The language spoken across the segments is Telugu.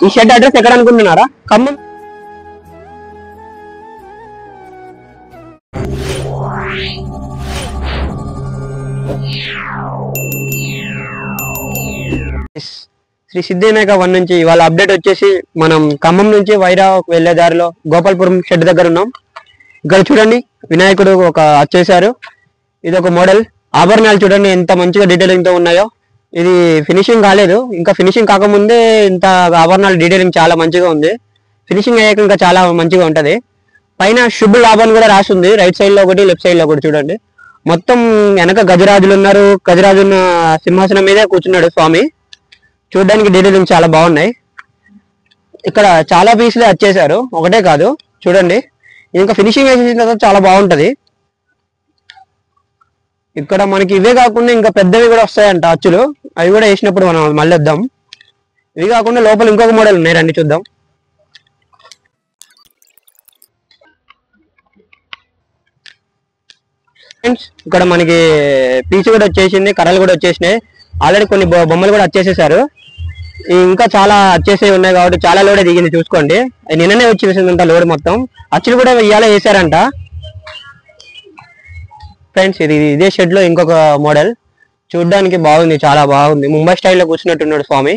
ఈ షెడ్ అడ్రస్ ఎక్కడ అనుకుంటున్నారా? ఖమ్మం. శ్రీ సిద్ధివినాయక 1 నుంచి ఇవాళ అప్డేట్ వచ్చేసి మనం ఖమ్మం నుంచి వైరా వెళ్లే దారిలో గోపాల్పురం షెడ్ దగ్గర ఉన్నాం. ఇక్కడ చూడండి వినాయకుడు ఒక వచ్చేసారు. ఇది ఒక మోడల్. ఆభరణాలు చూడండి ఎంత మంచిగా డీటెయిలింగ్ తో ఉన్నాయో. ఇది ఫినిషింగ్ కాలేదు, ఇంకా ఫినిషింగ్ కాకముందే ఇంత ఆభరణాలు డీటెయిలింగ్ చాలా మంచిగా ఉంది. ఫినిషింగ్ అయ్యాక ఇంకా చాలా మంచిగా ఉంటది. పైన శుభ లాభం కూడా రాసి ఉంది, రైట్ సైడ్ లో ఒకటి లెఫ్ట్ సైడ్ లో ఒకటి. చూడండి మొత్తం వెనక గజరాజులు ఉన్నారు. గజరాజు సింహాసనం మీదే కూర్చున్నాడు స్వామి. చూడడానికి డీటెయిలింగ్ చాలా బాగున్నాయి. ఇక్కడ చాలా పీసులే వచ్చేసారు, ఒకటే కాదు. చూడండి ఇంకా ఫినిషింగ్ వేసిన తర్వాత చాలా బాగుంటది. ఇక్కడ మనకి ఇవే కాకుండా ఇంకా పెద్దవి కూడా వస్తాయంట అచ్చులు, అవి కూడా వేసినప్పుడు మనం మళ్ళీ వద్దాం. ఇవి కాకుండా లోపల ఇంకొక మోడల్ ఉన్నాయి, రండి చూద్దాం. ఇక్కడ మనకి పీచు కూడా వచ్చేసింది, కర్రలు కూడా వచ్చేసినాయి. ఆల్రెడీ కొన్ని బొమ్మలు కూడా వచ్చేసేసారు. ఇంకా చాలా వచ్చేసే ఉన్నాయి కాబట్టి చాలా లోడే దిగింది. చూసుకోండి నిన్ననే వచ్చేసిందంట లోడ్ మొత్తం. అచ్చులు కూడా ఇవాళ వేసారంట. ఫ్రెండ్స్ ఇదే షెడ్ లో ఇంకొక మోడల్ చూడడానికి బాగుంది, చాలా బాగుంది. ముంబై స్టైల్లో కూర్చున్నట్టున్నాడు స్వామి.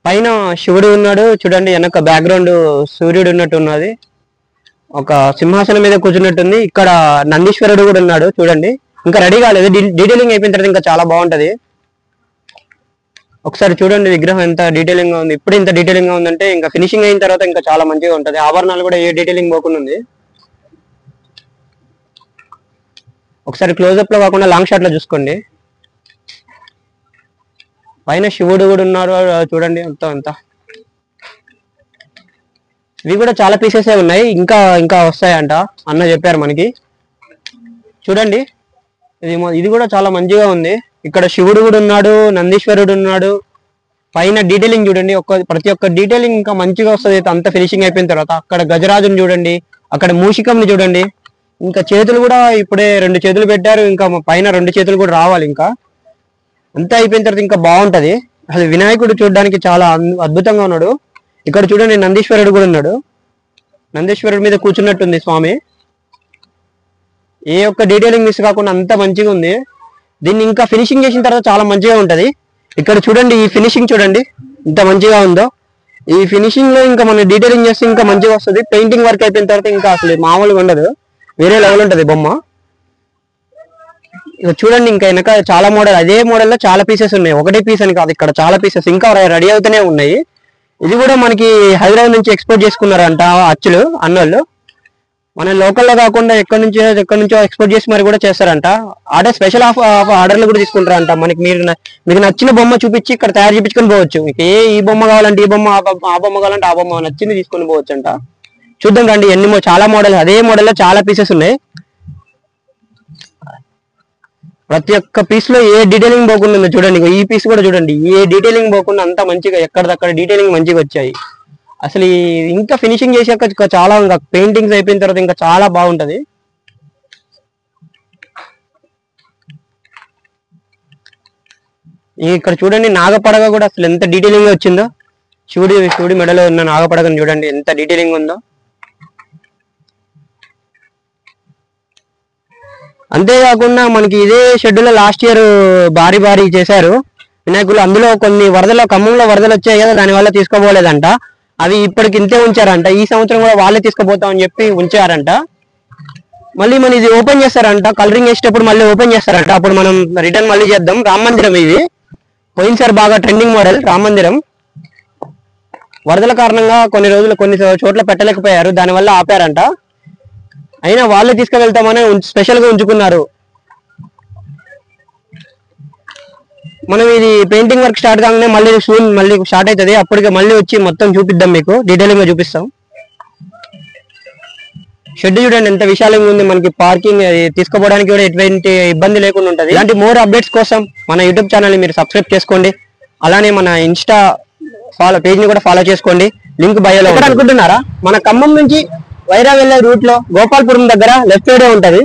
పైన శివుడు ఉన్నాడు చూడండి, వెనక బ్యాక్గ్రౌండ్ సూర్యుడు ఉన్నట్టు ఉన్నది. ఒక సింహాసనం మీద కూర్చున్నట్టుంది. ఇక్కడ నందీశ్వరుడు కూడా ఉన్నాడు చూడండి. ఇంకా రెడీ కాలేదు, డీటెయిలింగ్ అయిపోయిన తర్వాత ఇంకా చాలా బాగుంటది. ఒకసారి చూడండి విగ్రహం ఎంత డీటెయిలింగ్ గా ఉంది. ఇప్పుడు ఇంత డీటెయిలింగ్ గా ఉందంటే ఇంకా ఫినిషింగ్ అయిన తర్వాత ఇంకా చాలా మంచిగా ఉంటది. ఆభరణాలు కూడా ఏ డీటెయిలింగ్ పోకుండా ఉంది. ఒకసారి క్లోజ్అప్ లో కాకుండా లాంగ్ షాట్ లో చూసుకోండి. పైన శివుడు కూడా ఉన్నారు చూడండి. మొత్తం అంతా ఇవి కూడా చాలా పీసెస్ ఉన్నాయి, ఇంకా ఇంకా వస్తాయంట అన్న చెప్పారు మనకి. చూడండి ఇది కూడా చాలా మంచిగా ఉంది. ఇక్కడ శివుడు కూడా ఉన్నాడు, నందీశ్వరుడు ఉన్నాడు. పైన డీటెయిలింగ్ చూడండి, ప్రతి ఒక్క డీటెయిలింగ్ ఇంకా మంచిగా వస్తుంది అంత ఫినిషింగ్ అయిపోయిన తర్వాత. అక్కడ గజరాజుని చూడండి, అక్కడ మూషికంని చూడండి. ఇంకా చేతులు కూడా ఇప్పుడే 2 చేతులు పెట్టారు, ఇంకా పైన 2 చేతులు కూడా రావాలి. ఇంకా అంతా అయిపోయిన తర్వాత ఇంకా బాగుంటది. అసలు వినాయకుడు చూడడానికి చాలా అద్భుతంగా ఉన్నాడు. ఇక్కడ చూడండి నందీశ్వరుడు కూడా ఉన్నాడు. నందీశ్వరుడి మీద కూర్చున్నట్టుంది స్వామి. ఏ ఒక్క డీటెయిలింగ్ మిస్ కాకుండా అంత మంచిగా ఉంది. దీన్ని ఇంకా ఫినిషింగ్ చేసిన తర్వాత చాలా మంచిగా ఉంటది. ఇక్కడ చూడండి ఈ ఫినిషింగ్ చూడండి ఎంత మంచిగా ఉందో. ఈ ఫినిషింగ్ లో ఇంకా మనం డీటెయిలింగ్ చేస్తే ఇంకా మంచిగా వస్తుంది. పెయింటింగ్ వర్క్ అయిపోయిన తర్వాత ఇంకా అసలు మామూలుగా ఉండదు, వేరే లెవెల్ ఉంటది బొమ్మ. ఇక చూడండి ఇంకా వెనక చాలా మోడల్, అదే మోడల్ లో చాలా పీసెస్ ఉన్నాయి. ఒకటే పీస్ అని కాదు, ఇక్కడ చాలా పీసెస్ ఇంకా రెడీ అవుతూనే ఉన్నాయి. ఇది కూడా మనకి హైదరాబాద్ నుంచి ఎక్స్పోర్ట్ చేసుకున్నారంట అచ్చులు అన్నోళ్ళు. మన లోకల్లో కాకుండా ఎక్కడి నుంచో ఎక్స్పోర్ట్ చేసి మరి కూడా చేస్తారంట. ఆర్డర్ స్పెషల్ ఆర్డర్లు కూడా తీసుకుంటారంట. మీకు నచ్చిన బొమ్మ చూపించి ఇక్కడ తయారు చేయించుకొని పోవచ్చు. మీకు ఈ బొమ్మ కావాలంటే ఈ బొమ్మ, ఆ బొమ్మ కావాలంటే ఆ బొమ్మ, నచ్చింది తీసుకొని పోవచ్చు అంట. చూద్దాం రండి ఎన్ని చాలా మోడల్, అదే మోడల్ లో చాలా పీసెస్ ఉన్నాయి. ప్రతి ఒక్క పీస్ లో ఏ డీటెయిలింగ్ పోకుండా ఉందో చూడండి. ఈ పీస్ కూడా చూడండి, ఏ డీటెయిలింగ్ పోకుండా అంతా మంచిగా ఎక్కడిదక్కడ డీటెయిలింగ్ మంచిగా వచ్చాయి. అసలు ఇంకా ఫినిషింగ్ చేసాక చాలా ఇంకా పెయింటింగ్స్ అయిపోయిన తర్వాత ఇంకా చాలా బాగుంటది. ఇక్కడ చూడండి నాగపడగ కూడా అసలు ఎంత డీటెయిలింగ్ వచ్చిందో. శివుడి మెడలో ఉన్న నాగపడగని చూడండి ఎంత డీటెయిలింగ్ ఉందో. అంతేకాకుండా మనకి ఇదే షెడ్యూల్ లాస్ట్ ఇయర్ భారీ చేశారు వినాయకులు. అందులో కొన్ని ఖమ్మంలో వరదలు వచ్చాయి కదా, దాని వల్ల తీసుకోపోలేదంట. అవి ఇప్పటికి ఇంతే ఉంచారంట. ఈ సంవత్సరం కూడా వాళ్ళే తీసుకుపోతామని చెప్పి ఉంచారంట. మళ్ళీ మన ఇది ఓపెన్ చేస్తారంట, కలరింగ్ వేసేటప్పుడు మళ్ళీ ఓపెన్ చేస్తారంట. అప్పుడు మనం రిటర్న్ మళ్ళీ చేద్దాం. రామ మందిరం ఇది పోయినసారి బాగా ట్రెండింగ్ మోడల్ రామ మందిరం. వరదల కారణంగా కొన్ని చోట్ల పెట్టలేకపోయారు, దానివల్ల ఆపారంట. అయినా వాళ్ళే తీసుకువెళ్తామని స్పెషల్ గా ఉంచుకున్నారు. మనం ఇది పెయింటింగ్ వర్క్ స్టార్ట్ కాగానే మళ్ళీ స్టార్ట్ అవుతుంది. అప్పటికే మళ్ళీ వచ్చి మొత్తం చూపిద్దాం, మీకు డీటెయిలింగ్ గా చూపిస్తాం. షెడ్ చూడండి ఎంత విశాలంగా ఉంది. మనకి పార్కింగ్ తీసుకుపోవడానికి కూడా ఎటువంటి ఇబ్బంది లేకుండా ఉంటుంది. ఇలాంటి మోర్ అప్డేట్స్ కోసం మన యూట్యూబ్ ఛానల్ ని మీరు సబ్స్క్రైబ్ చేసుకోండి. అలానే మన ఇన్స్టా పేజ్ ని కూడా ఫాలో చేసుకోండి. లింక్ బయోలో అనుకుంటున్నారా? మన ఖమ్మం నుంచి వైరా వెళ్లే రూట్ లో గోపాల్పురం దగ్గర లెఫ్ట్ సైడ్ ఉంటది.